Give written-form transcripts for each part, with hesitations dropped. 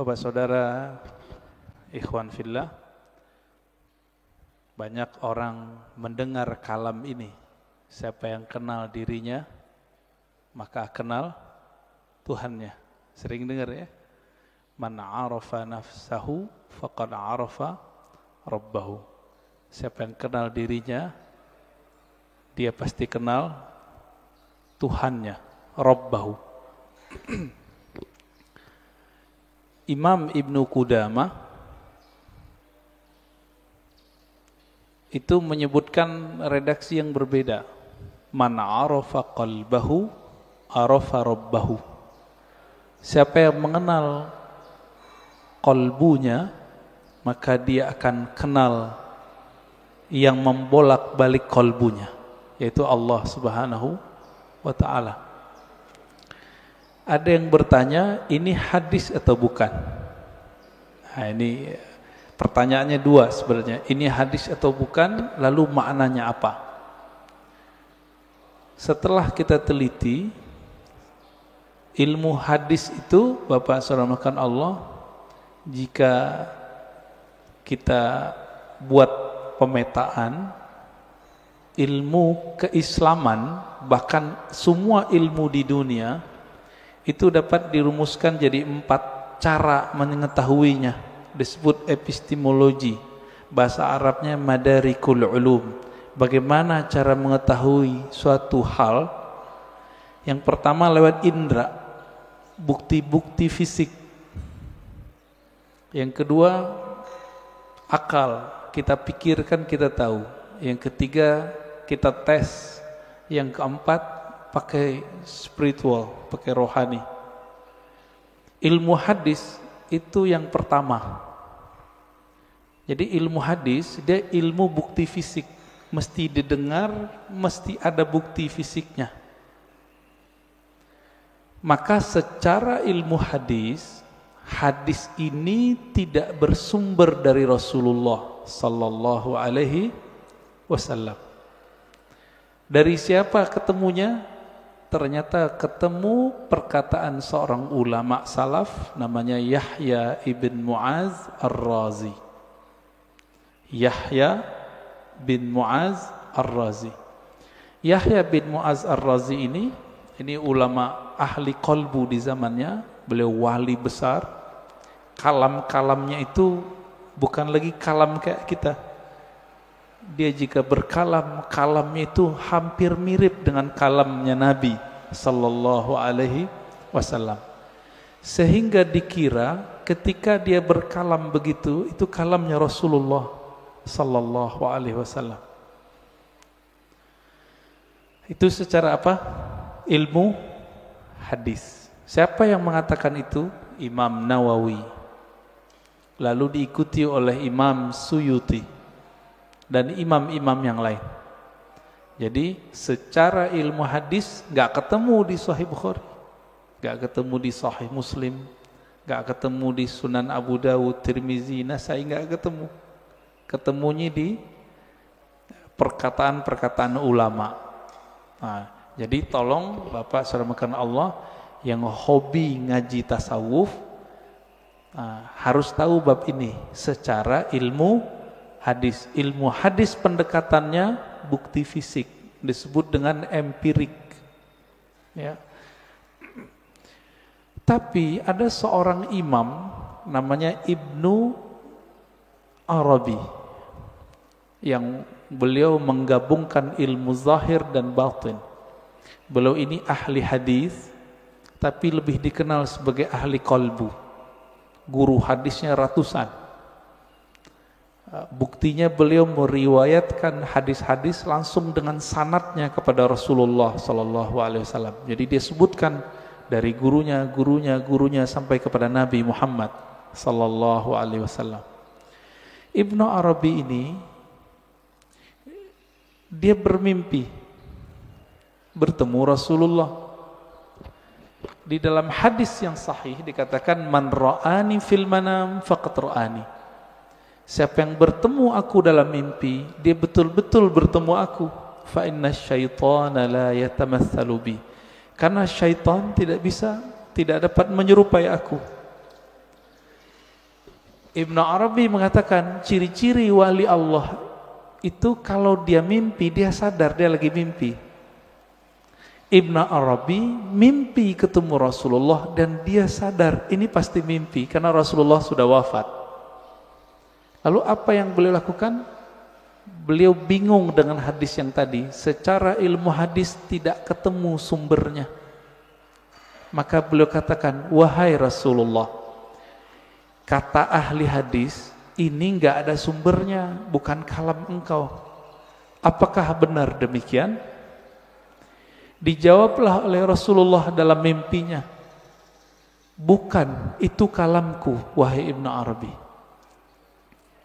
Bapak saudara, ikhwan fillah, banyak orang mendengar kalam ini. Siapa yang kenal dirinya, maka kenal Tuhannya. Sering dengar ya? Man arafa nafsahu faqad arafa rabbahu. Siapa yang kenal dirinya, dia pasti kenal Tuhannya, Rabbahu. Imam Ibnu Qudamah itu menyebutkan redaksi yang berbeda. Man arafa qalbahu arafa rabbahu. Siapa yang mengenal qalbunya, maka dia akan kenal yang membolak-balik qalbunya, yaitu Allah Subhanahu wa ta'ala. Ada yang bertanya, ini hadis atau bukan? Nah, ini pertanyaannya dua sebenarnya. Ini hadis atau bukan, lalu maknanya apa? Setelah kita teliti, ilmu hadis itu, Bapak saudara Allah, jika kita buat pemetaan, ilmu keislaman, bahkan semua ilmu di dunia, itu dapat dirumuskan jadi 4 cara mengetahuinya. Disebut epistemologi. Bahasa Arabnya madarikul ulum. Bagaimana cara mengetahui suatu hal? Yang pertama lewat indera, bukti-bukti fisik. Yang kedua, akal. Kita pikirkan, kita tahu. Yang ketiga, kita tes. Yang keempat, pakai spiritual, pakai rohani. Ilmu hadis itu yang pertama. Jadi ilmu hadis, dia ilmu bukti fisik. Mesti didengar, mesti ada bukti fisiknya. Maka secara ilmu hadis, hadis ini tidak bersumber dari Rasulullah sallallahu alaihi wasallam. Dari siapa ketemunya? Ternyata ketemu perkataan seorang ulama salaf namanya Yahya ibn Mu'az ar-Razi. Yahya bin Mu'az ar-Razi. Yahya bin Mu'az ar-Razi ini ulama ahli qalbu di zamannya. Beliau wali besar. Kalam-kalamnya itu bukan lagi kalam kayak kita. Dia jika berkalam, kalamnya itu hampir mirip dengan kalamnya Nabi sallallahu alaihi wasallam. Sehingga dikira ketika dia berkalam begitu, itu kalamnya Rasulullah sallallahu alaihi wasallam. Itu secara apa? Ilmu hadis. Siapa yang mengatakan itu? Imam Nawawi. Lalu diikuti oleh Imam Suyuti dan imam-imam yang lain. Jadi secara ilmu hadis gak ketemu di Sahih Bukhari, gak ketemu di Sahih Muslim, gak ketemu di Sunan Abu Dawud, Tirmizi, Nasai, gak ketemu. Ketemunya di perkataan-perkataan ulama. Nah, jadi tolong Bapak saudara Allah yang hobi ngaji tasawuf, harus tahu bab ini secara ilmu hadis. Ilmu hadis pendekatannya bukti fisik, disebut dengan empirik. Ya. Tapi ada seorang imam namanya Ibnu Arabi yang beliau menggabungkan ilmu zahir dan batin. Beliau ini ahli hadis, tapi lebih dikenal sebagai ahli qalbu. Guru hadisnya ratusan. Buktinya beliau meriwayatkan hadis-hadis langsung dengan sanadnya kepada Rasulullah sallallahu alaihi wasallam. Jadi dia sebutkan dari gurunya sampai kepada Nabi Muhammad sallallahu alaihi wasallam. Ibnu Arabi ini dia bermimpi bertemu Rasulullah. Di dalam hadis yang sahih dikatakan man ra'ani fil manam faqad ra'ani. Siapa yang bertemu aku dalam mimpi, dia betul-betul bertemu aku. Fa inna syaitana la yatamatsalu bi. Karena syaitan tidak dapat menyerupai aku. Ibnu Arabi mengatakan ciri-ciri wali Allah itu kalau dia mimpi, dia sadar dia lagi mimpi. Ibnu Arabi mimpi ketemu Rasulullah dan dia sadar ini pasti mimpi karena Rasulullah sudah wafat. Lalu apa yang beliau lakukan? Beliau bingung dengan hadis yang tadi. Secara ilmu hadis tidak ketemu sumbernya. Maka beliau katakan, wahai Rasulullah, kata ahli hadis ini enggak ada sumbernya, bukan kalam engkau. Apakah benar demikian? Dijawablah oleh Rasulullah dalam mimpinya, bukan, itu kalamku wahai Ibnu Arabi.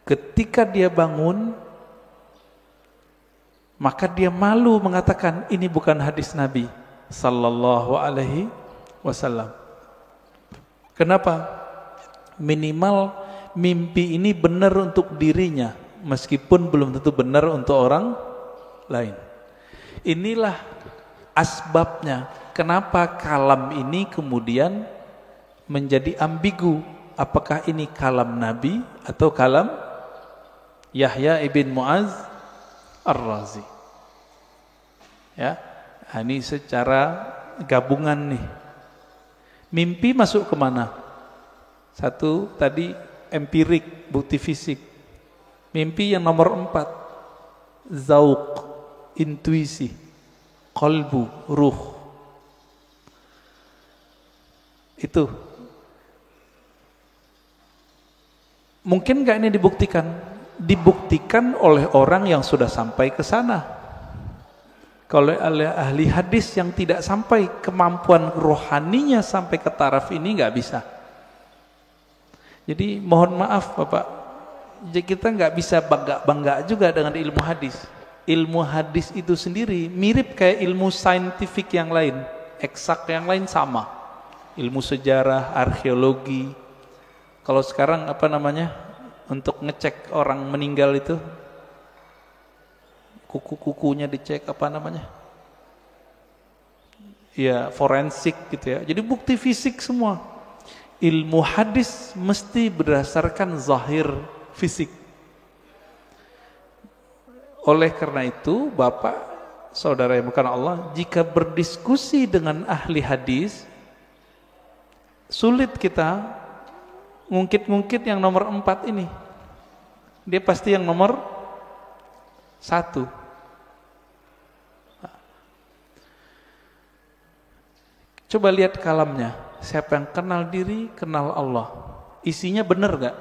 Ketika dia bangun, maka dia malu mengatakan ini bukan hadis Nabi sallallahu alaihi wasallam. Kenapa? Minimal mimpi ini benar untuk dirinya, meskipun belum tentu benar untuk orang lain. Inilah asbabnya kenapa kalam ini kemudian menjadi ambigu. Apakah ini kalam Nabi atau kalam Yahya ibn Mu'az Ar-Razi? Ya, ini secara gabungan nih. Mimpi masuk kemana? Satu tadi empirik, bukti fisik. Mimpi yang nomor 4, zauq, intuisi, qalbu, ruh. Itu mungkin gak ini dibuktikan? Dibuktikan oleh orang yang sudah sampai ke sana. Kalau oleh ahli hadis yang tidak sampai, kemampuan rohaninya sampai ke taraf ini nggak bisa. Jadi mohon maaf Bapak, kita nggak bisa bangga juga dengan ilmu hadis. Ilmu hadis itu sendiri mirip kayak ilmu saintifik yang lain, eksak yang lain sama. Ilmu sejarah, arkeologi. Kalau sekarang apa namanya, untuk ngecek orang meninggal itu, kuku-kukunya dicek apa namanya? Ya, forensik gitu ya. Jadi bukti fisik semua. Ilmu hadis mesti berdasarkan zahir fisik. Oleh karena itu, Bapak, saudara yang bukan Allah, jika berdiskusi dengan ahli hadis, sulit kita ngungkit-ngungkit yang nomor 4 ini. Dia pasti yang nomor 1. Coba lihat kalamnya. Siapa yang kenal diri, kenal Allah. Isinya benar gak?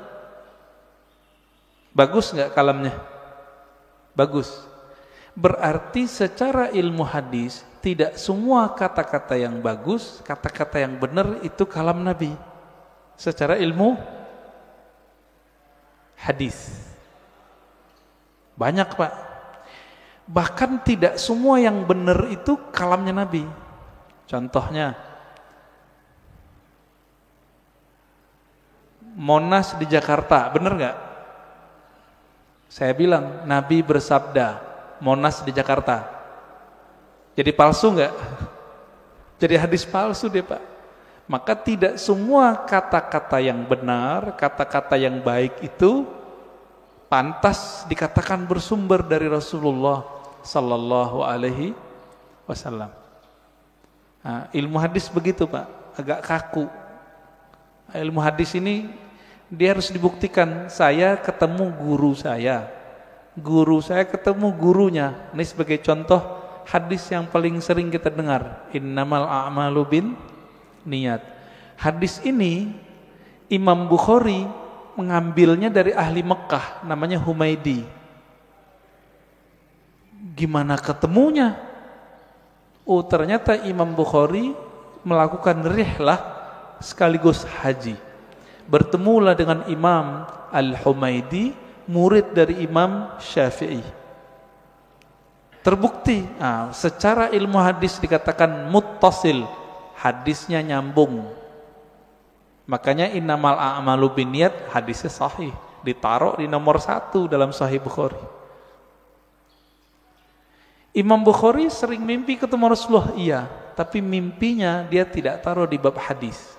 Bagus gak kalamnya? Bagus. Berarti secara ilmu hadis, tidak semua kata-kata yang bagus, kata-kata yang benar itu kalam Nabi. Secara ilmu hadis. Banyak Pak. Bahkan tidak semua yang benar itu kalamnya Nabi. Contohnya Monas di Jakarta, benar gak? Saya bilang Nabi bersabda Monas di Jakarta. Jadi palsu gak? Jadi hadis palsu deh Pak. Maka tidak semua kata-kata yang benar, kata-kata yang baik itu pantas dikatakan bersumber dari Rasulullah sallallahu alaihi wasallam. Nah, ilmu hadis begitu Pak, agak kaku. Ilmu hadis ini dia harus dibuktikan. Saya ketemu guru saya ketemu gurunya. Ini sebagai contoh hadis yang paling sering kita dengar, innamal a'malu bin niat. Hadis ini Imam Bukhari mengambilnya dari ahli Mekah, namanya Humaidi. Gimana ketemunya? Oh, ternyata Imam Bukhari melakukan rihlah sekaligus haji. Bertemulah dengan Imam Al-Humaidi, murid dari Imam Syafi'i. Terbukti, secara ilmu hadis dikatakan muttasil, hadisnya nyambung. Makanya innamal a'malu binniyat, hadisnya sahih, ditaruh di nomor 1 dalam Sahih Bukhari. Imam Bukhari sering mimpi ketemu Rasulullah, iya, tapi mimpinya dia tidak taruh di bab hadis.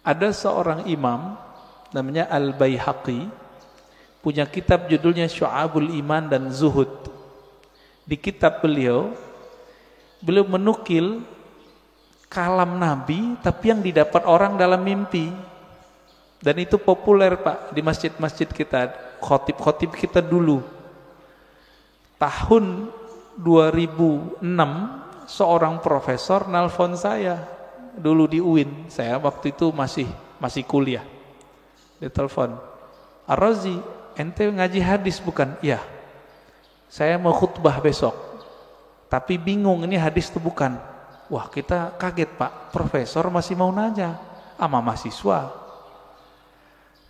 Ada seorang imam namanya Al-Baihaqi, punya kitab judulnya Syu'abul Iman dan Zuhud. Di kitab beliau menukil kalam Nabi tapi yang didapat orang dalam mimpi. Dan itu populer Pak di masjid-masjid kita, khotib-khotib kita dulu. Tahun 2006 seorang profesor nelfon saya dulu di UIN. Saya waktu itu masih kuliah. Dia telepon, "Ar-Razi, ente ngaji hadis bukan?" "Iya. Saya mau khutbah besok. Tapi bingung ini hadis itu bukan." Wah, kita kaget Pak, profesor masih mau nanya sama mahasiswa.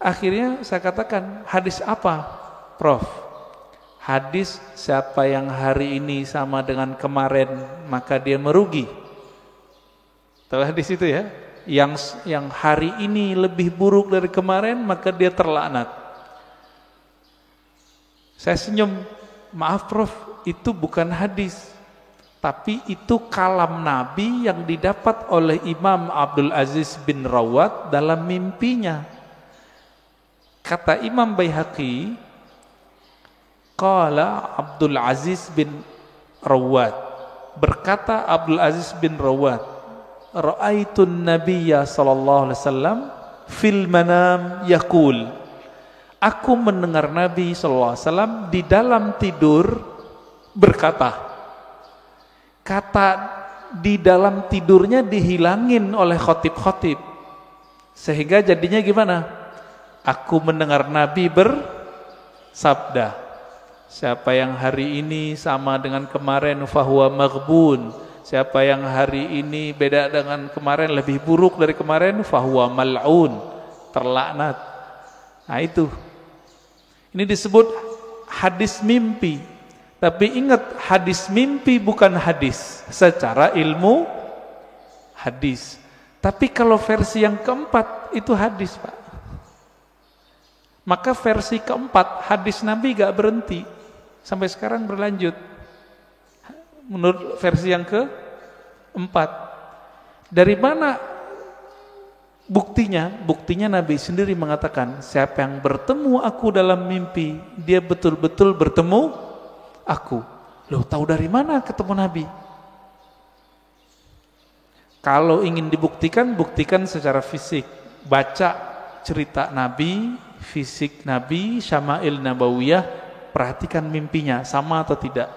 Akhirnya saya katakan, "Hadis apa, Prof?" "Hadis siapa yang hari ini sama dengan kemarin maka dia merugi." Tahu hadis itu ya? Yang hari ini lebih buruk dari kemarin maka dia terlaknat. Saya senyum, "Maaf Prof, itu bukan hadis, tapi itu kalam Nabi yang didapat oleh Imam Abdul Aziz bin Rawat dalam mimpinya." Kata Imam Baihaqi, qala Abdul Aziz bin Rawat, berkata Abdul Aziz bin Rawat, "Ra'aitun Nabiyya sallallahu alaihi wasallam fil manam yaqul." Aku mendengar Nabi sallallahu alaihi wasallam di dalam tidur berkata. Kata di dalam tidurnya dihilangin oleh khotib-khotib. Sehingga jadinya gimana? Aku mendengar Nabi bersabda, "Siapa yang hari ini sama dengan kemarin fahuwa maghbun. Siapa yang hari ini beda dengan kemarin, lebih buruk dari kemarin, fahuwa mal'un, terlaknat." Nah itu. Ini disebut hadis mimpi. Tapi ingat, hadis mimpi bukan hadis secara ilmu hadis. Tapi kalau versi yang keempat itu hadis Pak. Maka versi keempat hadis Nabi gak berhenti sampai sekarang berlanjut. Menurut versi yang keempat, dari mana buktinya? Buktinya Nabi sendiri mengatakan, siapa yang bertemu aku dalam mimpi, dia betul-betul bertemu aku. Loh, tahu dari mana ketemu Nabi? Kalau ingin dibuktikan, buktikan secara fisik. Baca cerita Nabi, fisik Nabi, Syama'il Nabawiyah, perhatikan mimpinya, sama atau tidak.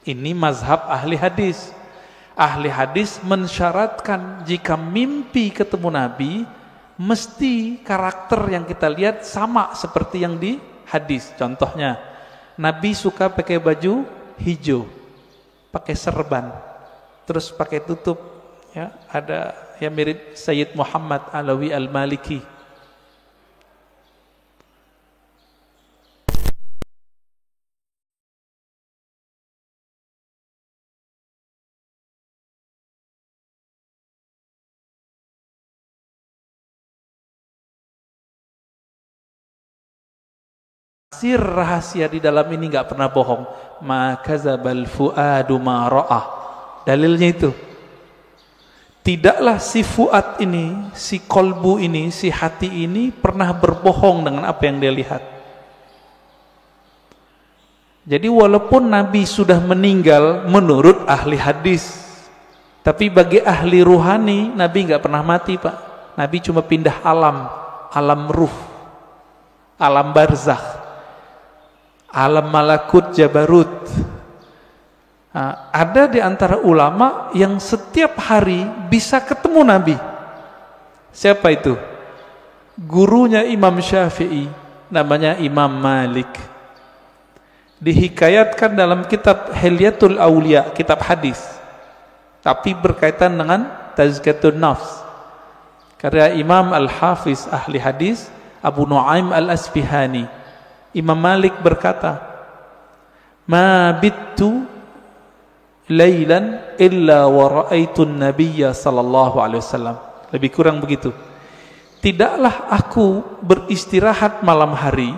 Ini mazhab ahli hadis. Ahli hadis mensyaratkan jika mimpi ketemu Nabi, mesti karakter yang kita lihat sama seperti yang di hadis. Contohnya, Nabi suka pakai baju hijau, pakai serban, terus pakai tutup, ya, ada yang mirip Sayyid Muhammad Alawi Al-Maliki. Sir rahasia di dalam ini nggak pernah bohong. Ma kadzabal fuadu ma ra'ah. Dalilnya itu. Tidaklah si fuad ini, si kolbu ini, si hati ini pernah berbohong dengan apa yang dia lihat. Jadi walaupun Nabi sudah meninggal menurut ahli hadis, tapi bagi ahli ruhani Nabi nggak pernah mati Pak. Nabi cuma pindah alam, alam ruh, alam barzakh, alam malakut jabarut. Nah, ada di antara ulama yang setiap hari bisa ketemu Nabi. Siapa itu? Gurunya Imam Syafi'i, namanya Imam Malik. Dihikayatkan dalam kitab Hilyatul Aulia, kitab hadis, tapi berkaitan dengan Tazkiyatun Nafs. Karya Imam Al-Hafiz ahli hadis Abu Nu'aim Al-Asfihani. Imam Malik berkata, "Ma bittu lailan illa wa ra'aitun nabiyya sallallahu alaihi wasallam." Lebih kurang begitu. Tidaklah aku beristirahat malam hari,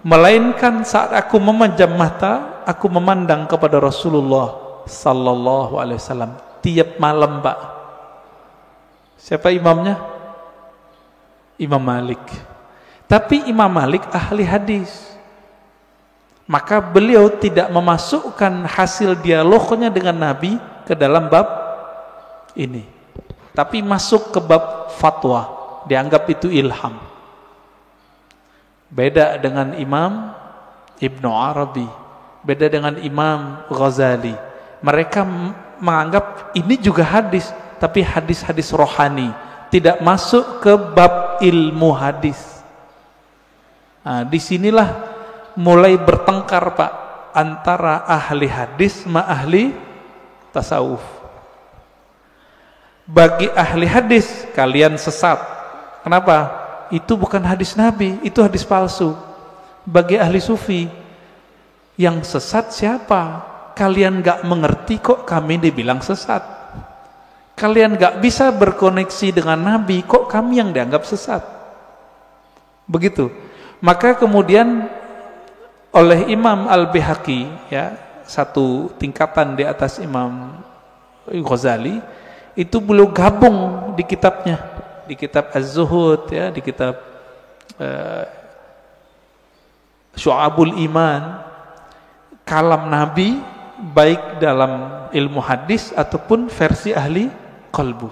melainkan saat aku memejam mata, aku memandang kepada Rasulullah sallallahu alaihi wasallam tiap malam, Pak. Siapa imamnya? Imam Malik. Tapi Imam Malik ahli hadis. Maka beliau tidak memasukkan hasil dialognya dengan Nabi ke dalam bab ini. Tapi masuk ke bab fatwa. Dianggap itu ilham. Beda dengan Imam Ibnu Arabi. Beda dengan Imam Ghazali. Mereka menganggap ini juga hadis. Tapi hadis-hadis rohani. Tidak masuk ke bab ilmu hadis. Nah, disinilah mulai bertengkar Pak antara ahli hadis sama ahli tasawuf. Bagi ahli hadis kalian sesat. Kenapa? Itu bukan hadis Nabi, itu hadis palsu. Bagi ahli sufi, yang sesat siapa? Kalian gak mengerti kok kami dibilang sesat. Kalian gak bisa berkoneksi dengan Nabi, kok kami yang dianggap sesat. Begitu. Maka kemudian oleh Imam Al-Baihaqi, ya, satu tingkatan di atas Imam Ghazali, itu beliau gabung di kitabnya, di kitab Az-Zuhud, ya, di kitab Syu'abul Iman, kalam Nabi baik dalam ilmu hadis ataupun versi ahli qalbu.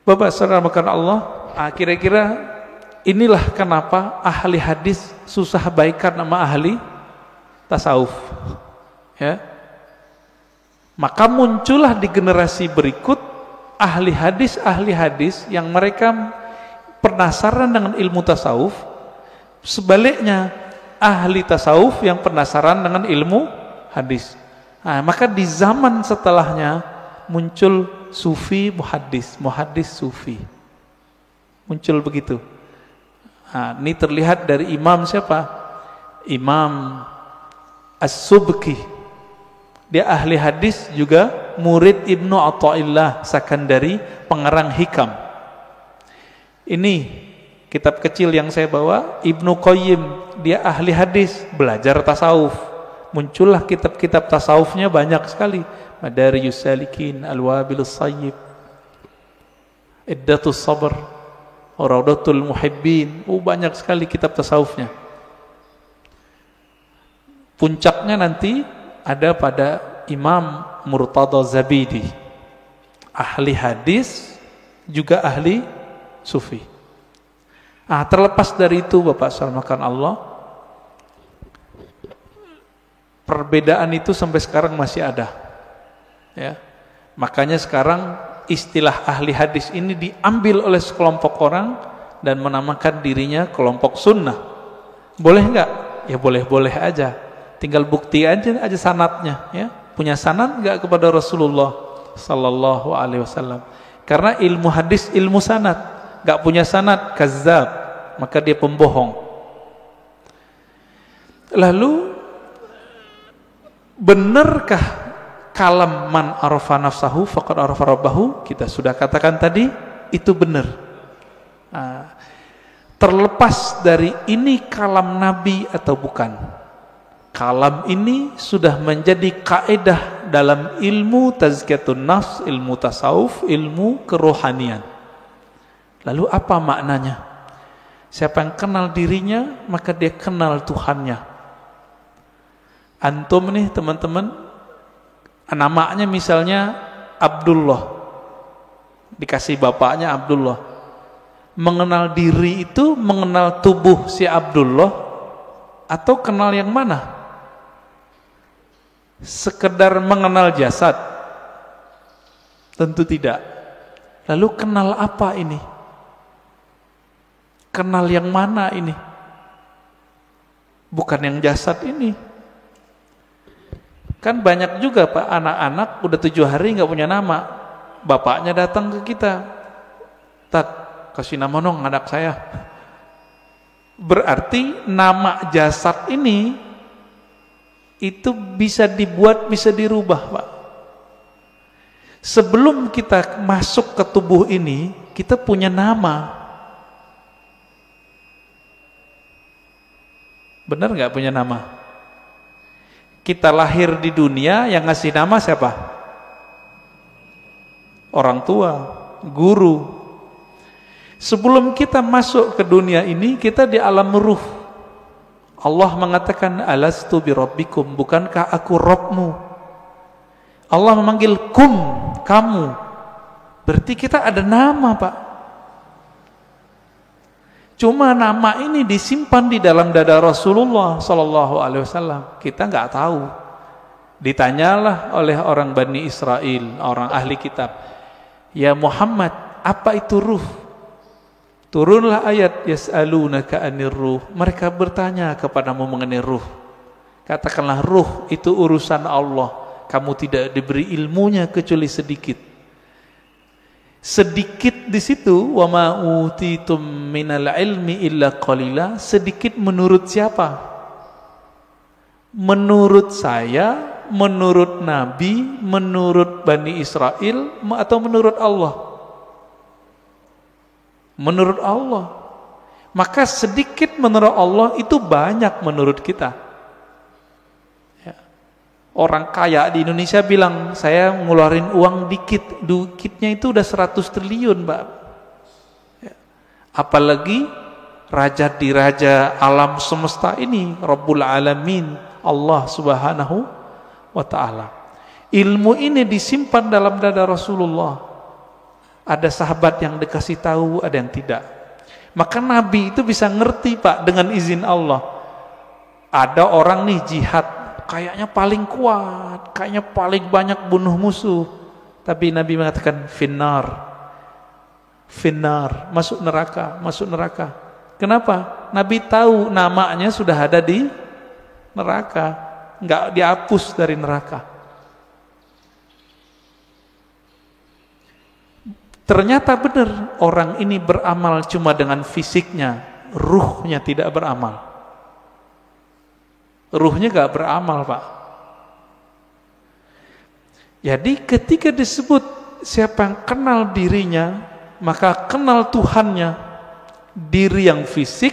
Bapak saudara makan Allah, kira-kira inilah kenapa ahli hadis susah baikan sama ahli tasawuf, ya. Maka muncullah di generasi berikut ahli hadis yang mereka penasaran dengan ilmu tasawuf. Sebaliknya ahli tasawuf yang penasaran dengan ilmu hadis. Nah, maka di zaman setelahnya muncul sufi muhaddis, muhaddis sufi. Muncul begitu. Nah, ini terlihat dari imam siapa? Imam As-Subki. Dia ahli hadis juga murid Ibnu Athaillah Sakandari, pengarang Hikam. Ini kitab kecil yang saya bawa, Ibnu Qayyim, dia ahli hadis, belajar tasawuf. Muncullah kitab-kitab tasawufnya banyak sekali. Madarijus Salikin, Al-Wabilus Sayyib, Iddatus Sabr, Raudatul Muhibbin. Banyak sekali kitab tasawufnya. Puncaknya nanti ada pada Imam Murtada Zabidi, ahli hadis juga ahli sufi. Terlepas dari itu Bapak salamakan Allah, perbedaan itu sampai sekarang masih ada, ya. Makanya sekarang istilah ahli hadis ini diambil oleh sekelompok orang dan menamakan dirinya kelompok sunnah. Boleh nggak? Ya boleh-boleh aja. Tinggal bukti aja sanadnya, ya. Punya sanad nggak kepada Rasulullah Sallallahu Alaihi Wasallam? Karena ilmu hadis ilmu sanad. Nggak punya sanad, kazzab, maka dia pembohong. Lalu benarkah kalam man arafa nafsahu faqad arafa rabbahu? Kita sudah katakan tadi, itu benar. Terlepas dari ini kalam Nabi atau bukan, kalam ini sudah menjadi kaidah dalam ilmu tazkiyatun nafs, ilmu tasawuf, ilmu kerohanian. Lalu apa maknanya? Siapa yang kenal dirinya, maka dia kenal Tuhannya. Antum nih teman-teman, namanya misalnya Abdullah, dikasih bapaknya Abdullah. Mengenal diri itu mengenal tubuh si Abdullah atau kenal yang mana? Sekedar mengenal jasad? Tentu tidak. Lalu kenal apa ini? Kenal yang mana ini? Bukan yang jasad ini. Kan banyak juga Pak, anak-anak udah 7 hari nggak punya nama. Bapaknya datang ke kita, "Tat, kasih nama dong anak saya." Berarti nama jasad ini itu bisa dibuat, bisa dirubah Pak. Sebelum kita masuk ke tubuh ini, kita punya nama. Benar nggak punya nama? Kita lahir di dunia, yang ngasih nama siapa? Orang tua, guru. Sebelum kita masuk ke dunia ini, kita di alam ruh. Allah mengatakan, alastu birabbikum, bukankah aku Rabbmu? Allah memanggil kum, kamu. Berarti kita ada nama, Pak. Cuma nama ini disimpan di dalam dada Rasulullah sallallahu alaihi wasallam. Kita nggak tahu. Ditanyalah oleh orang Bani Israel, orang ahli kitab, ya Muhammad, apa itu ruh? Turunlah ayat yas'alunaka 'anir ruh. Mereka bertanya kepadamu mengenai ruh. Katakanlah ruh itu urusan Allah. Kamu tidak diberi ilmunya kecuali sedikit. Sedikit di situ, wa ma utitum minal ilmi illa qalila. Sedikit menurut siapa? Menurut saya, menurut Nabi, menurut Bani Israel, atau menurut Allah? Menurut Allah. Maka sedikit menurut Allah itu banyak menurut kita. Ya. Orang kaya di Indonesia bilang, saya ngeluarin uang dikit. Dikitnya itu udah 100 triliun, Pak. Ya. Apalagi raja di raja alam semesta ini, Rabbul Alamin, Allah Subhanahu wa ta'ala. Ilmu ini disimpan dalam dada Rasulullah. Ada sahabat yang dikasih tahu, ada yang tidak. Maka Nabi itu bisa ngerti, Pak, dengan izin Allah. Ada orang nih jihad, kayaknya paling kuat, kayaknya paling banyak bunuh musuh. Tapi Nabi mengatakan finnar, finnar, masuk neraka, masuk neraka. Kenapa? Nabi tahu namanya sudah ada di neraka, nggak dihapus dari neraka. Ternyata benar, orang ini beramal cuma dengan fisiknya, ruhnya tidak beramal. Ruhnya gak beramal, Pak. Jadi ketika disebut siapa yang kenal dirinya, maka kenal Tuhannya. Diri yang fisik,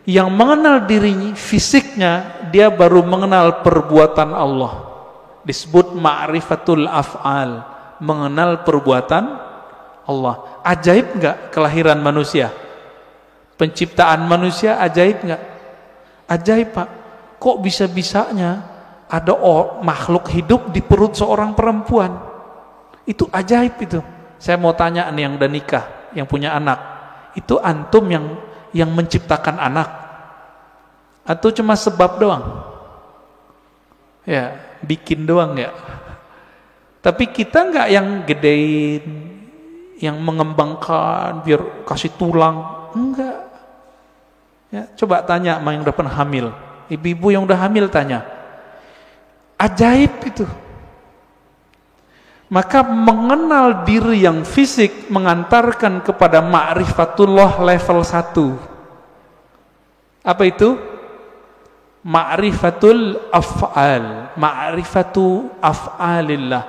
yang mengenal diri fisiknya, dia baru mengenal perbuatan Allah. Disebut ma'rifatul af'al, mengenal perbuatan Allah. Ajaib enggak kelahiran manusia? Penciptaan manusia ajaib enggak? Ajaib, Pak. Kok bisa-bisanya ada makhluk hidup di perut seorang perempuan? Itu ajaib itu. Saya mau tanya nih yang udah nikah, yang punya anak. Itu antum yang menciptakan anak? Atau cuma sebab doang? Ya, bikin doang ya. Tapi kita enggak yang gedein, yang mengembangkan biar kasih tulang, enggak. Ya, coba tanya sama yang udah pernah hamil, ibu-ibu yang udah hamil tanya, ajaib itu. Maka mengenal diri yang fisik mengantarkan kepada ma'rifatullah level 1. Apa itu? Ma'rifatul af'al, ma'rifatu af'alillah,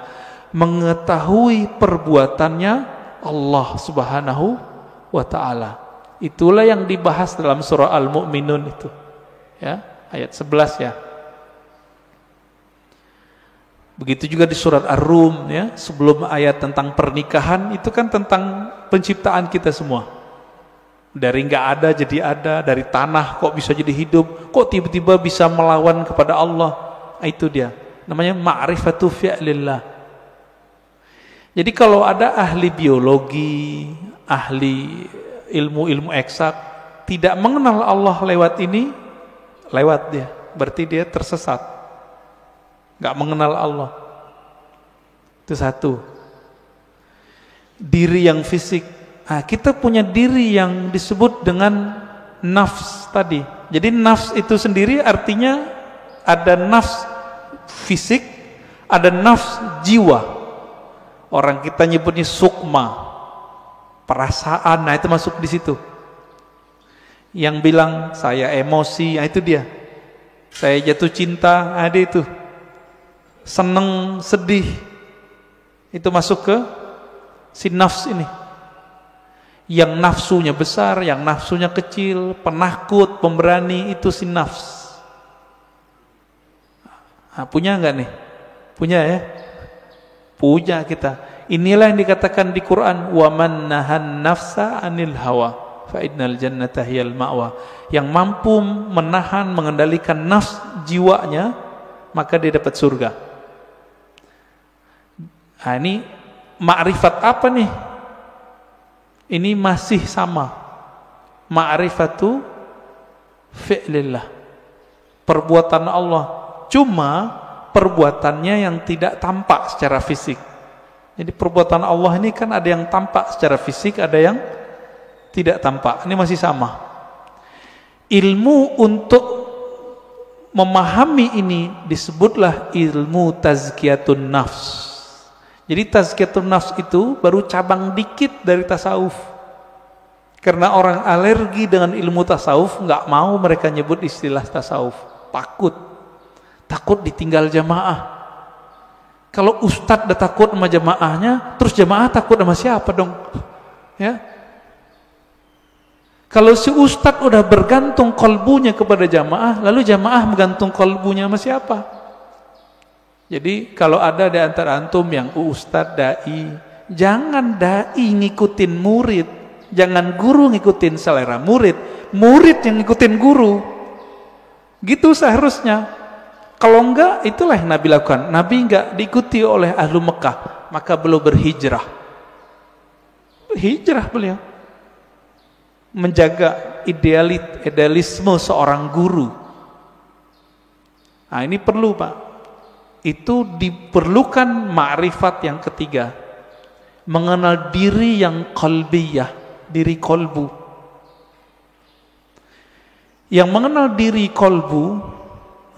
mengetahui perbuatannya Allah Subhanahu wa ta'ala. Itulah yang dibahas dalam surah Al-Mu'minun itu. Ya, ayat 11 ya. Begitu juga di surat Ar-Rum ya, sebelum ayat tentang pernikahan itu kan tentang penciptaan kita semua. Dari enggak ada jadi ada, dari tanah kok bisa jadi hidup, kok tiba-tiba bisa melawan kepada Allah. Itu dia. Namanya ma'rifatu fi'lillah. Jadi kalau ada ahli biologi, ahli ilmu-ilmu eksak tidak mengenal Allah lewat ini, lewat dia, berarti dia tersesat, nggak mengenal Allah. Itu satu. Diri yang fisik. Nah, kita punya diri yang disebut dengan nafs tadi. Jadi nafs itu sendiri artinya ada nafs fisik, ada nafs jiwa. Orang kita nyebutnya sukma, perasaan, nah itu masuk di situ. Yang bilang saya emosi, nah itu dia. Saya jatuh cinta, ada itu. Seneng, sedih, itu masuk ke si nafs ini. Yang nafsunya besar, yang nafsunya kecil, penakut, pemberani, itu si nafs. Nah, punya nggak nih? Punya ya? Punya kita. Inilah yang dikatakan di Quran, wa man nahan nafsa anil hawa fa innal jannata hiyal ma'wa. Yang mampu menahan, mengendalikan nafs jiwanya, maka dia dapat surga. Nah, ini ma'rifat apa nih? Ini masih sama. Ma'rifatu fi'lillah. Perbuatan Allah. Cuma perbuatannya yang tidak tampak secara fisik. Jadi perbuatan Allah ini kan ada yang tampak secara fisik, ada yang tidak tampak. Ini masih sama. Ilmu untuk memahami ini disebutlah ilmu tazkiyatun nafs. Jadi tazkiyatun nafs itu baru cabang dikit dari tasawuf. Karena orang alergi dengan ilmu tasawuf, nggak mau mereka nyebut istilah tasawuf. Takut ditinggal jamaah. Kalau ustadz udah takut sama jamaahnya, terus jamaah takut sama siapa dong? Ya. Kalau si ustadz udah bergantung kolbunya kepada jamaah, lalu jamaah bergantung kolbunya sama siapa? Jadi kalau ada di antara antum yang ustadz dai, jangan dai ngikutin murid, jangan guru ngikutin selera murid, murid yang ngikutin guru. Gitu seharusnya. Kalau enggak, itulah yang Nabi lakukan. Nabi enggak diikuti oleh ahlu Mekah, maka beliau berhijrah. Berhijrah beliau. Menjaga idealisme seorang guru. Nah, ini perlu, Pak. Itu diperlukan ma'rifat yang ketiga. Mengenal diri yang qalbiyah, diri kolbu. Yang mengenal diri kolbu,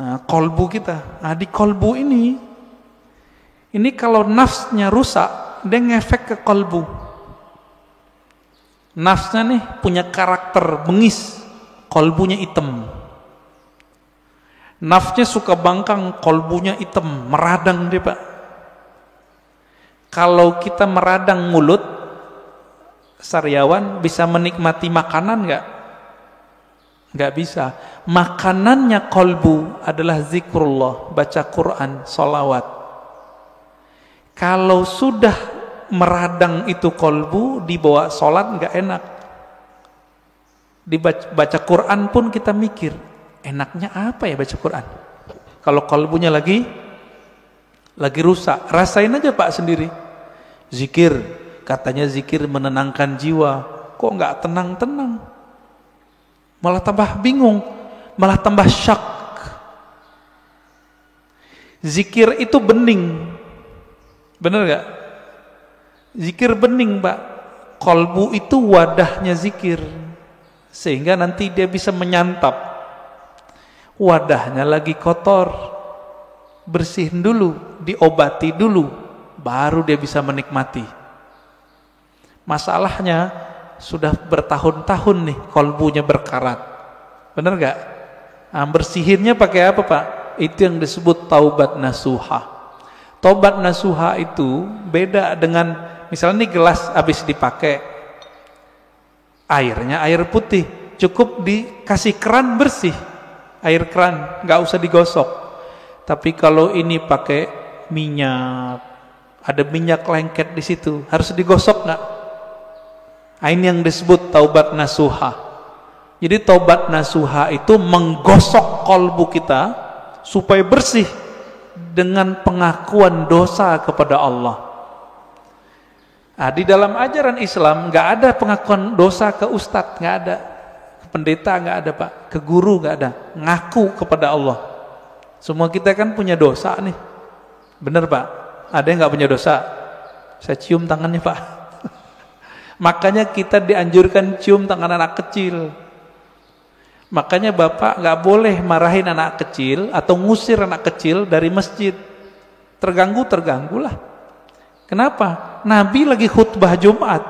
nah, kolbu kita. Nah, di kolbu ini kalau nafsnya rusak, dia ngefek ke kolbu. Nafsnya nih punya karakter bengis, kolbunya hitam. Nafsnya suka bangkang, kolbunya hitam, meradang dia, Pak. Kalau kita meradang mulut, Saryawan bisa menikmati makanan nggak? Nggak bisa. Makanannya kolbu adalah zikrullah, baca Quran, sholawat. Kalau sudah meradang itu kolbu, dibawa sholat nggak enak. Dibaca Quran pun kita mikir, enaknya apa ya baca Quran? Kalau kolbunya lagi rusak, rasain aja Pak sendiri. Zikir, katanya zikir menenangkan jiwa, kok nggak tenang-tenang? Malah tambah bingung, malah tambah syak. Zikir itu bening, bener gak? Zikir bening, Pak. Kolbu itu wadahnya zikir, sehingga nanti dia bisa menyantap. Wadahnya lagi kotor, bersihin dulu, diobati dulu, baru dia bisa menikmati. Masalahnya sudah bertahun-tahun nih kolbunya berkarat, bener gak? Nah, bersihinnya pakai apa, Pak? Itu yang disebut taubat nasuha. Taubat nasuha itu beda dengan, misalnya nih gelas habis dipakai, airnya air putih, cukup dikasih keran bersih, air keran, nggak usah digosok. Tapi kalau ini pakai minyak, ada minyak lengket di situ, harus digosok nggak? Ini yang disebut taubat nasuha. Jadi taubat nasuha itu menggosok kolbu kita supaya bersih dengan pengakuan dosa kepada Allah. Nah, di dalam ajaran Islam nggak ada pengakuan dosa ke ustadz, nggak ada, ke pendeta nggak ada, Pak, ke guru nggak ada, ngaku kepada Allah. Semua kita kan punya dosa nih, bener Pak? Ada yang nggak punya dosa? Saya cium tangannya, Pak. Makanya kita dianjurkan cium tangan anak kecil. Makanya Bapak nggak boleh marahin anak kecil atau ngusir anak kecil dari masjid. Terganggulah. Kenapa? Nabi lagi khutbah Jumat,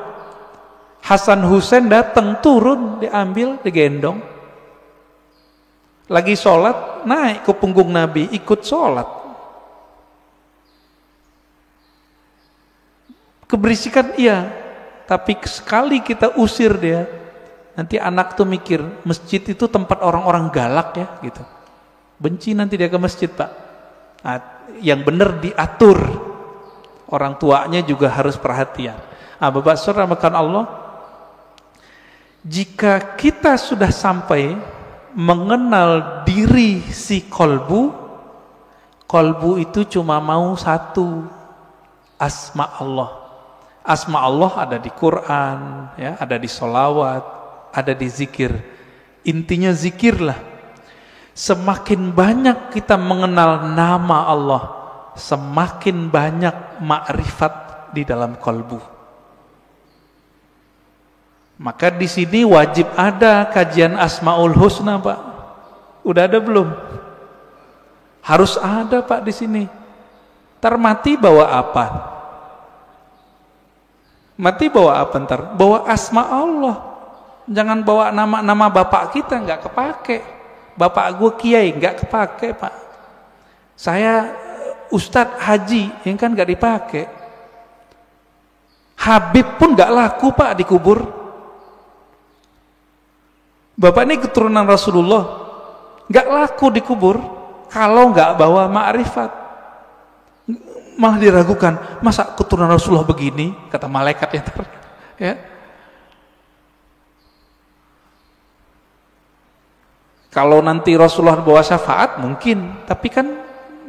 Hasan Husain datang, turun, diambil, digendong. Lagi sholat, naik ke punggung Nabi, ikut sholat. Keberisikan iya, tapi sekali kita usir dia, nanti anak tuh mikir masjid itu tempat orang-orang galak ya, gitu. Benci nanti dia ke masjid, Pak. Nah, yang benar diatur. Orang tuanya juga harus perhatian. Bapak saudara makan Allah, jika kita sudah sampai mengenal diri si kolbu itu cuma mau satu, asma Allah. Asma Allah ada di Quran, ya, ada di sholawat, ada di zikir. Intinya zikirlah. Semakin banyak kita mengenal nama Allah, semakin banyak makrifat di dalam kolbu. Maka di sini wajib ada kajian Asmaul Husna, Pak. Udah ada belum? Harus ada, Pak, di sini. Ntar mati bawa apa? Mati bawa apa ntar? Bawa asma Allah. Jangan bawa nama-nama bapak kita, nggak kepake. Bapak gue kiai, nggak kepake, Pak. Saya Ustadz Haji, yang kan nggak dipakai. Habib pun nggak laku, Pak, dikubur. Bapak ini keturunan Rasulullah, nggak laku dikubur kalau nggak bawa ma'rifat. Malah diragukan, masa keturunan Rasulullah begini, kata malaikat ya. Kalau nanti Rasulullah bawa syafaat mungkin, tapi kan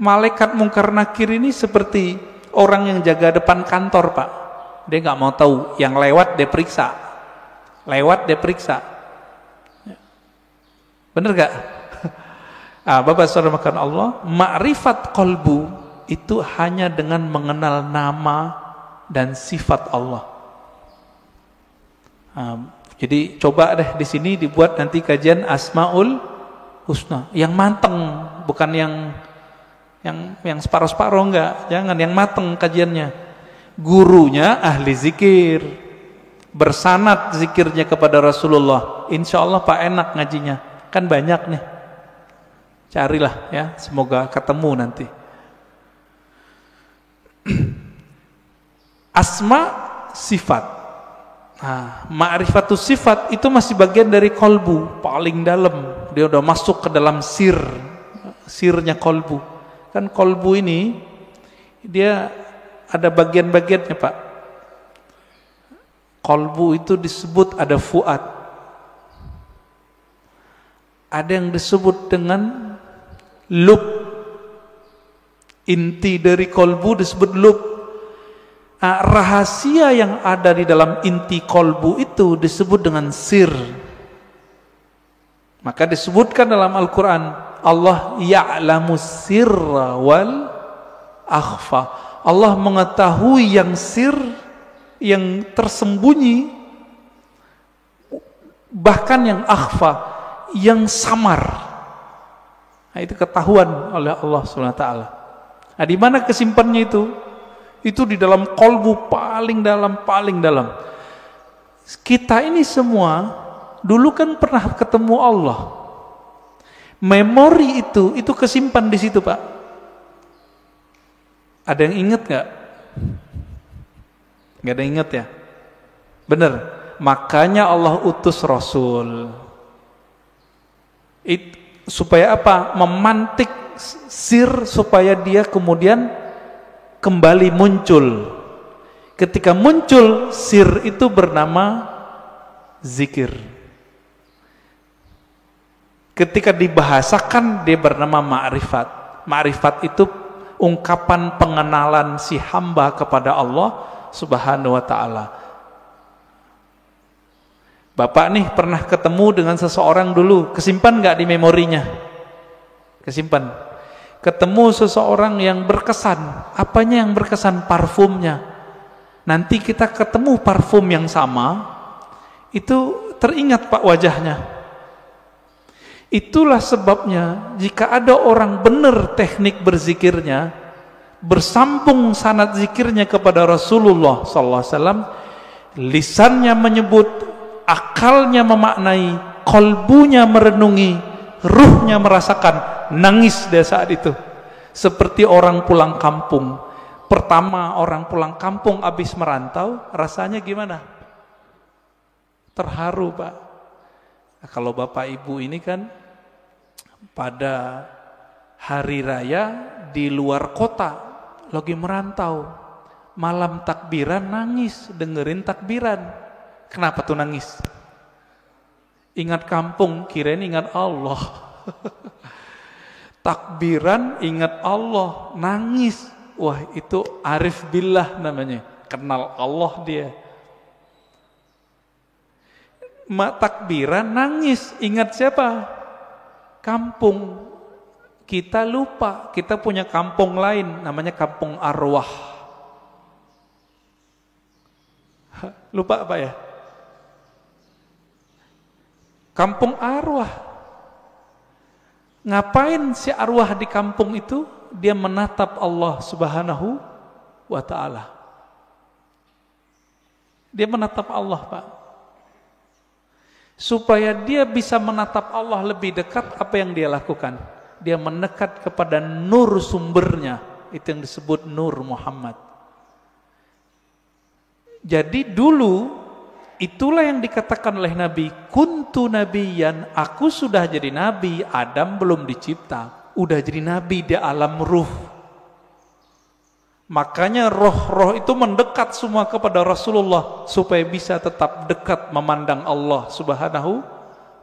malaikat Mungkar Nakir ini seperti orang yang jaga depan kantor, Pak. Dia nggak mau tahu, yang lewat dia periksa, bener gak? Bapak saudara makan Allah, ma'rifat qalbu itu hanya dengan mengenal nama dan sifat Allah. Jadi coba deh di sini dibuat nanti kajian Asmaul Husna yang mateng, bukan yang separuh-separuh, enggak. Jangan, yang mateng kajiannya. Gurunya ahli zikir, bersanad zikirnya kepada Rasulullah. Insya Allah Pak enak ngajinya, kan banyak nih. Carilah ya, semoga ketemu nanti. Asma sifat. Ma'rifatus sifat itu masih bagian dari kolbu, paling dalam. Dia udah masuk ke dalam sirnya kolbu. Kan kolbu ini dia ada bagian-bagiannya, Pak. Kolbu itu disebut ada fuad. Ada yang disebut dengan lub. Inti dari kolbu disebut lub. Rahasia yang ada di dalam inti kolbu itu disebut dengan sir. Maka disebutkan dalam Al-Quran, Allah ya'lamu sirra wal akhfa. Allah mengetahui yang sir, yang tersembunyi, bahkan yang akhfa, yang samar. Nah, itu ketahuan oleh Allah SWT. Nah, di mana kesimpannya itu? Itu di dalam kolbu paling dalam. Kita ini semua dulu kan pernah ketemu Allah. Memori itu kesimpan di situ, Pak. Ada yang ingat nggak? Nggak ada yang ingat ya? Bener. Makanya Allah utus Rasul. Supaya apa? Memantik sir supaya dia kemudian kembali muncul. Ketika muncul sir itu bernama zikir. Ketika dibahasakan dia bernama ma'rifat. Ma'rifat itu ungkapan pengenalan si hamba kepada Allah Subhanahu wa ta'ala. Bapak nih pernah ketemu dengan seseorang dulu, kesimpan nggak di memorinya? Kesimpan. Ketemu seseorang yang berkesan. Apanya yang berkesan? Parfumnya. Nanti kita ketemu parfum yang sama, itu teringat, Pak, wajahnya. Itulah sebabnya jika ada orang benar teknik berzikirnya, bersambung sanad zikirnya kepada Rasulullah SAW, lisannya menyebut, akalnya memaknai, kolbunya merenungi, ruhnya merasakan, nangis dia saat itu. Seperti orang pulang kampung. Pertama orang pulang kampung habis merantau, rasanya gimana? Terharu, Pak. Nah, kalau Bapak Ibu ini kan pada hari raya di luar kota, lagi merantau, malam takbiran nangis dengerin takbiran. Kenapa tuh nangis? Ingat kampung, kirain ingat Allah. Takbiran ingat Allah, nangis. Wah, itu arif billah namanya, kenal Allah dia. Takbiran nangis, ingat siapa? Kampung. Kita lupa, kita punya kampung lain namanya kampung arwah. Lupa apa ya? Kampung arwah. Ngapain si arwah di kampung itu? Dia menatap Allah Subhanahu wa ta'ala. Dia menatap Allah, Pak. Supaya dia bisa menatap Allah lebih dekat, apa yang dia lakukan? Dia mendekat kepada nur sumbernya. Itu yang disebut Nur Muhammad. Jadi dulu itulah yang dikatakan oleh Nabi, kuntu nabiyan, aku sudah jadi nabi, Adam belum dicipta, udah jadi nabi di alam ruh. Makanya roh-roh itu mendekat semua kepada Rasulullah supaya bisa tetap dekat memandang Allah Subhanahu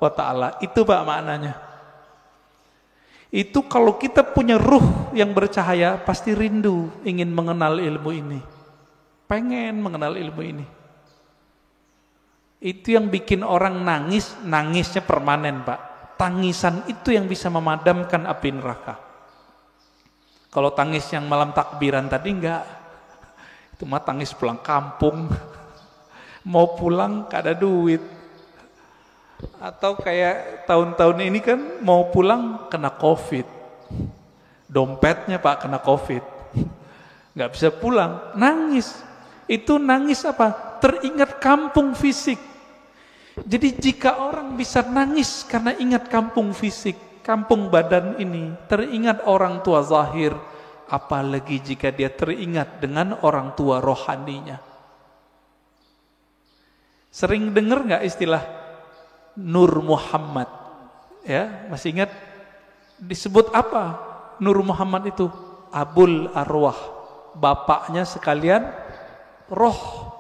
wa ta'ala. Itu Pak maknanya. Itu kalau kita punya ruh yang bercahaya, pasti rindu ingin mengenal ilmu ini. Pengen mengenal ilmu ini. Itu yang bikin orang nangis, nangisnya permanen Pak. Tangisan itu yang bisa memadamkan api neraka. Kalau tangis yang malam takbiran tadi enggak. Itu mah tangis pulang kampung. Mau pulang gak ada duit. Atau kayak tahun-tahun ini kan mau pulang kena COVID. Dompetnya Pak kena COVID. Nggak bisa pulang, nangis. Itu nangis apa? Teringat kampung fisik. Jadi jika orang bisa nangis karena ingat kampung fisik, kampung badan ini, teringat orang tua zahir, apalagi jika dia teringat dengan orang tua rohaninya. Sering dengar nggak istilah Nur Muhammad? Ya, masih ingat disebut apa? Nur Muhammad itu Abul Arwah, bapaknya sekalian roh.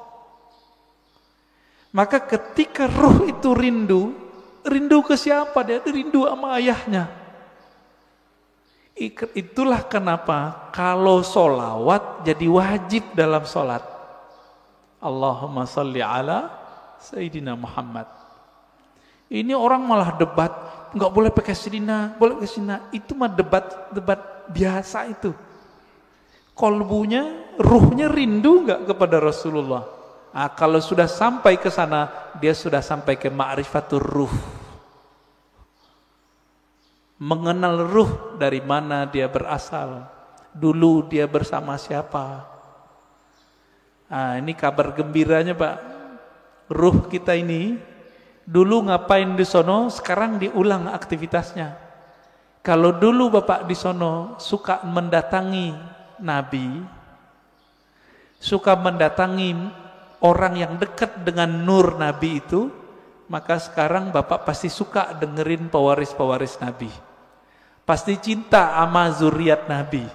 Maka ketika roh itu rindu ke siapa? Dia rindu sama ayahnya. Itulah kenapa kalau solawat jadi wajib dalam solat. Allahumma salli ala Sayyidina Muhammad. Ini orang malah debat, nggak boleh pakai Sayyidina, boleh pakai Sayyidina. Itu mah debat biasa itu. Kolbunya, ruhnya rindu nggak kepada Rasulullah. Nah, kalau sudah sampai ke sana, dia sudah sampai ke ma'rifatur ruh. Mengenal ruh dari mana dia berasal. Dulu dia bersama siapa. Nah, ini kabar gembiranya Pak. Ruh kita ini dulu ngapain di sono, sekarang diulang aktivitasnya. Kalau dulu Bapak di sono suka mendatangi Nabi, suka mendatangi orang yang dekat dengan nur Nabi itu, maka sekarang Bapak pasti suka dengerin pewaris-pewaris Nabi. Pasti cinta sama zuriat Nabi.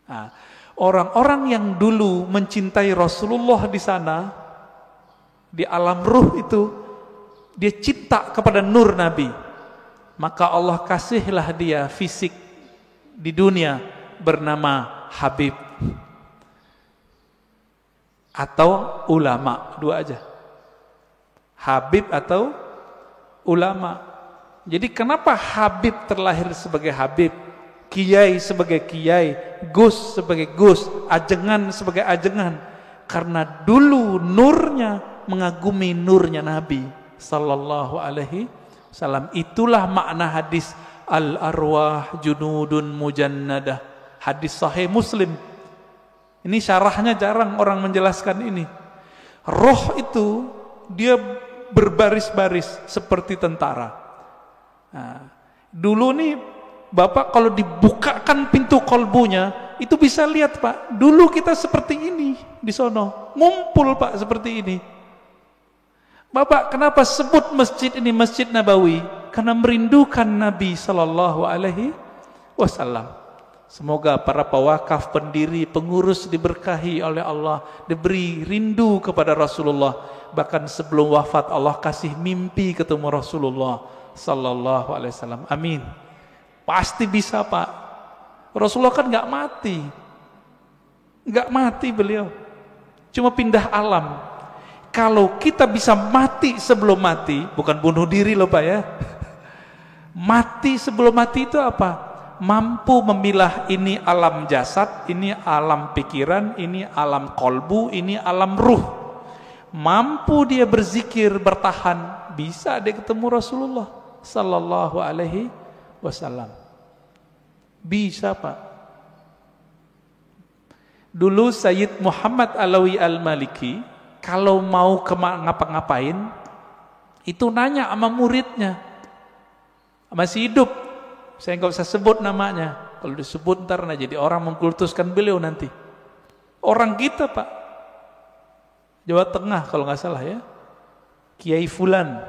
Nah, orang-orang yang dulu mencintai Rasulullah di sana, di alam ruh itu, dia cinta kepada nur Nabi. Maka Allah kasihlah dia fisik di dunia bernama Habib atau ulama, dua aja. Habib atau ulama. Jadi kenapa Habib terlahir sebagai Habib, Kiai sebagai Kiai, Gus sebagai Gus, Ajengan sebagai Ajengan? Karena dulu nurnya mengagumi nurnya Nabi sallallahu alaihi wasallam. Itulah makna hadis al-arwah junudun mujannadah, hadis sahih Muslim. Ini syarahnya jarang orang menjelaskan ini. Roh itu dia berbaris-baris seperti tentara. Nah, dulu nih Bapak kalau dibukakan pintu kolbunya itu bisa lihat Pak. Dulu kita seperti ini di sono, ngumpul Pak seperti ini. Bapak kenapa sebut masjid ini Masjid Nabawi? Karena merindukan Nabi sallallahu alaihi wasallam. Semoga para pewakaf, pendiri, pengurus diberkahi oleh Allah, diberi rindu kepada Rasulullah. Bahkan sebelum wafat Allah kasih mimpi ketemu Rasulullah sallallahu alaihi wasallam. Amin. Pasti bisa, Pak. Rasulullah kan nggak mati. Nggak mati beliau. Cuma pindah alam. Kalau kita bisa mati sebelum mati, bukan bunuh diri loh Pak ya. Mati sebelum mati itu apa? Mampu memilah ini alam jasad, ini alam pikiran, ini alam kolbu, ini alam ruh. Mampu dia berzikir, bertahan, bisa dia ketemu Rasulullah sallallahu alaihi wasallam. Bisa Pak. Dulu Sayyid Muhammad Alawi Al-Maliki kalau mau ngapa-ngapain itu nanya sama muridnya, masih hidup, saya nggak usah sebut namanya, kalau disebut ntar jadi orang mengkultuskan beliau nanti. Orang kita Pak, Jawa Tengah kalau nggak salah ya, Kiai Fulan,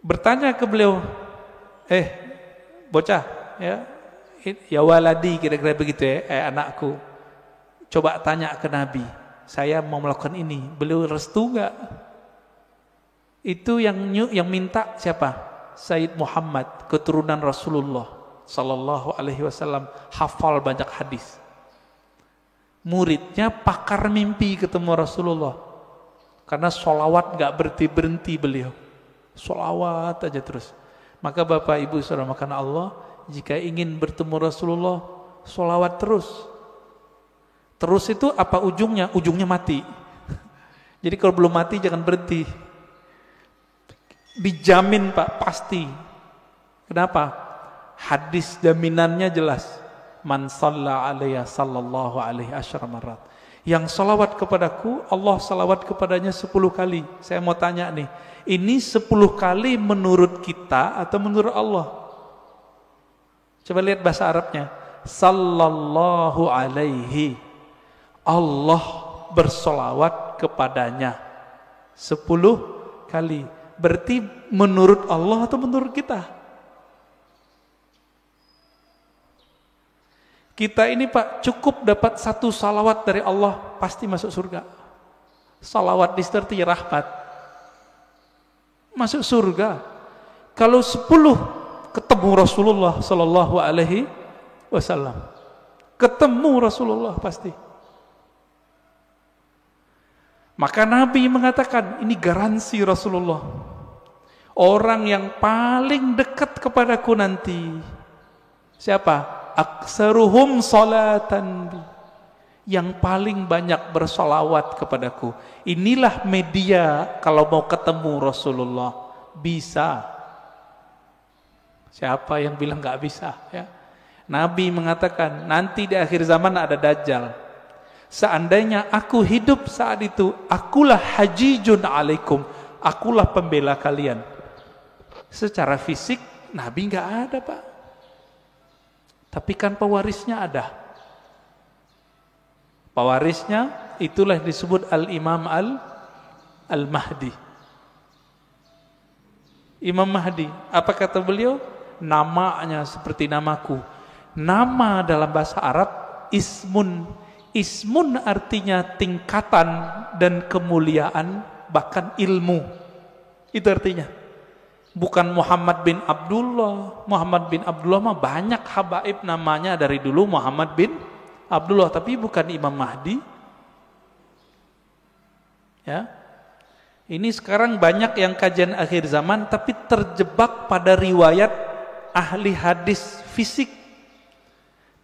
bertanya ke beliau, bocah ya waladi, kira-kira begitu ya, anakku, coba tanya ke Nabi, saya mau melakukan ini, beliau restu nggak? Itu yang minta siapa? Sayyid Muhammad, keturunan Rasulullah sallallahu alaihi wasallam, hafal banyak hadis. Muridnya pakar mimpi ketemu Rasulullah. Karena sholawat nggak berhenti beliau. Sholawat aja terus. Maka Bapak Ibu saudara makan Allah, jika ingin bertemu Rasulullah, sholawat terus. Terus itu apa ujungnya? Ujungnya mati. Jadi kalau belum mati jangan berhenti. Dijamin Pak, pasti. Kenapa? Hadis jaminannya jelas. Man shalla alaiya sallallahu alaihi asyara marat. Yang salawat kepadaku, Allah salawat kepadanya 10 kali. Saya mau tanya nih, ini 10 kali menurut kita atau menurut Allah? Coba lihat bahasa Arabnya. Sallallahu alaihi. Allah bersolawat kepadanya 10 kali. Berarti menurut Allah atau menurut kita? Kita ini Pak cukup dapat 1 salawat dari Allah pasti masuk surga. Salawat disertai rahmat, masuk surga. Kalau 10 ketemu Rasulullah sallallahu alaihi wasallam, ketemu Rasulullah pasti. Maka Nabi mengatakan, ini garansi Rasulullah. Orang yang paling dekat kepadaku nanti. Siapa? Aksaruhum salatan bi. Yang paling banyak bersolawat kepadaku. Inilah media kalau mau ketemu Rasulullah. Bisa. Siapa yang bilang gak bisa? Ya. Nabi mengatakan, nanti di akhir zaman ada Dajjal. Seandainya aku hidup saat itu, akulah hajijun alaikum, akulah pembela kalian. Secara fisik Nabi nggak ada Pak, tapi kan pewarisnya ada. Pewarisnya itulah disebut Al-Imam Al-Mahdi. Imam Mahdi, apa kata beliau? Namanya seperti namaku. Nama dalam bahasa Arab ismun. Ismun artinya tingkatan dan kemuliaan, bahkan ilmu. Itu artinya. Bukan Muhammad bin Abdullah. Muhammad bin Abdullah mah banyak habaib namanya dari dulu Muhammad bin Abdullah, tapi bukan Imam Mahdi. Ya. Ini sekarang banyak yang kajian akhir zaman tapi terjebak pada riwayat ahli hadis fisik.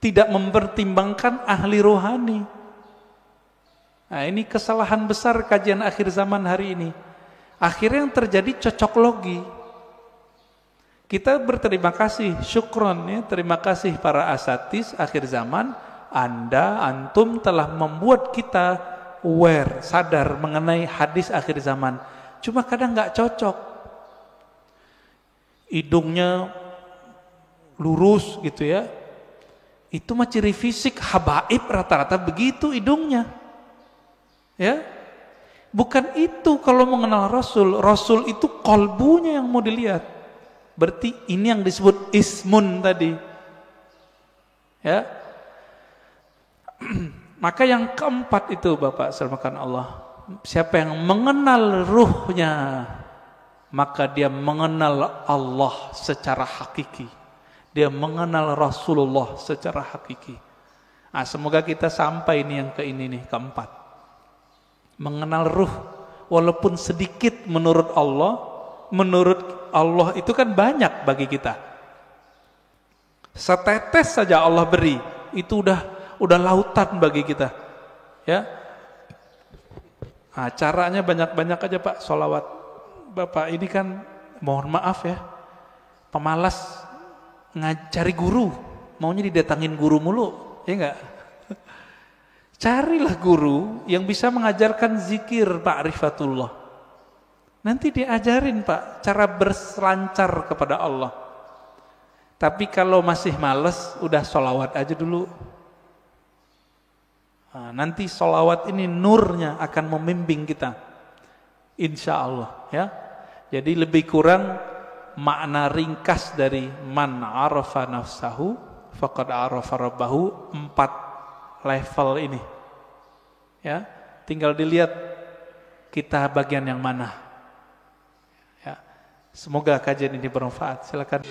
Tidak mempertimbangkan ahli rohani. Nah, ini kesalahan besar kajian akhir zaman hari ini. Akhirnya yang terjadi cocok logi. Kita berterima kasih, syukron ya, terima kasih para asatis akhir zaman. Antum telah membuat kita aware, sadar mengenai hadis akhir zaman. Cuma kadang nggak cocok. Hidungnya lurus gitu ya. Itu mah ciri fisik habaib rata-rata begitu hidungnya. Ya. Bukan itu kalau mengenal Rasul. Rasul itu kolbunya yang mau dilihat. Berarti ini yang disebut ismun tadi. Ya. Maka yang keempat itu Bapak selamatkan Allah, siapa yang mengenal ruhnya, maka dia mengenal Allah secara hakiki. Dia mengenal Rasulullah secara hakiki. Nah, semoga kita sampai ini yang ini nih, keempat. Mengenal ruh, walaupun sedikit menurut Allah itu kan banyak bagi kita. Setetes saja Allah beri, itu udah lautan bagi kita. Ya. Nah, caranya banyak-banyak aja Pak sholawat. Bapak ini kan mohon maaf ya, pemalas ngajari guru, maunya didatangin guru mulu, ya enggak? Carilah guru yang bisa mengajarkan zikir ma'rifatullah. Nanti diajarin Pak cara berselancar kepada Allah. Tapi kalau masih males, udah sholawat aja dulu. Nah, nanti sholawat ini nurnya akan membimbing kita, insya Allah ya. Jadi lebih kurang makna ringkas dari man arafa nafsahu faqad arafa rabbahu, 4 level ini ya. Tinggal dilihat kita bagian yang mana. Semoga kajian ini bermanfaat. Silakan.